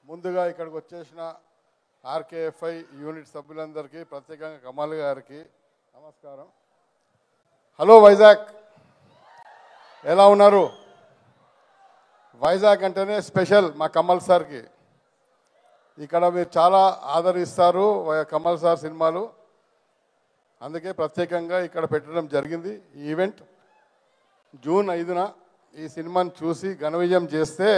ముందుగా ఇక్కడికి వచ్చేసిన ఆర్కేఎఫ్ఐ యూనిట్ సభ్యులందరికీ ప్రత్యేకంగా కమల్ గారికి నమస్కారం. హలో వైజాగ్, ఎలా ఉన్నారు? వైజాగ్ అంటేనే స్పెషల్ మా కమల్ సార్కి. ఇక్కడ మీరు చాలా ఆదరిస్తారు కమల్ సార్ సినిమాలు, అందుకే ప్రత్యేకంగా ఇక్కడ పెట్టడం జరిగింది. ఈ ఈవెంట్ జూన్ 5న ఈ సినిమాని చూసి ఘన విజయం చేస్తే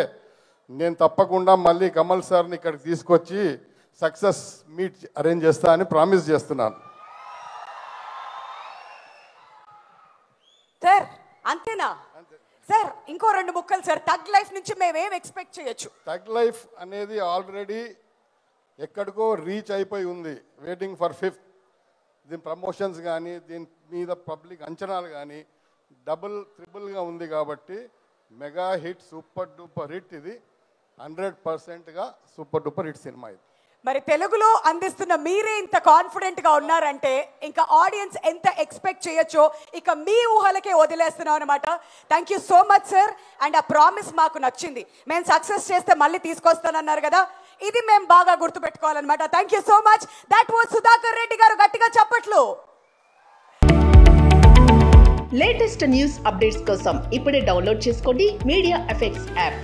నేను తప్పకుండా మళ్ళీ కమల్ సార్ని ఇక్కడికి తీసుకొచ్చి సక్సెస్ మీట్ అరేంజ్ చేస్తా అని ప్రామిస్ చేస్తున్నాను. సార్ అంతేనా సార్? ఇంకో 2 ముక్కలు సార్. తగ్ లైఫ్ నుంచి మేమేం ఎక్స్పెక్ట్ చేయొచ్చు? తగ్ లైఫ్ అనేది ఆల్రెడీ ఎక్కడికో రీచ్ అయిపోయి ఉంది, వెయిటింగ్ ఫర్ 5th. దీని ప్రమోషన్స్ కానీ దీని మీద పబ్లిక్ అంచనాలు కానీ డబుల్ ట్రిపుల్గా ఉంది కాబట్టి mega hit, super duper hit. ఇది 100%గా సూపర్ డూపర్ హిట్ సినిమా ఇది. మరి తెలుగులో అందిస్తున్న మీరే ఇంత కాన్ఫిడెంట్గా ఉన్నారంటే ఇంకా ఆడియన్స్ ఎంత ఎక్స్పెక్ట్ చేయొచ్చో ఇక మీ ఊహలకే వదిలేస్తున్నాం అనమాట. Thank you so much sir. And ఆ ప్రామిస్ మాకు నచ్చింది. మేము సక్సెస్ చేస్తే మళ్ళీ తీసుకొస్తానన్నారు కదా, ఇది మేము బాగా గుర్తుపెట్టుకోవాలన్నమాట. Thank you so much. That was Sudhakar Reddy గారు. గట్టిగా చప్పట్లు. లేటెస్ట్ న్యూస్ అప్డేట్స్ కోసం ఇప్పుడే డౌన్లోడ్ చేసుకోండి మీడియా ఎఫెక్ట్స్ యాప్.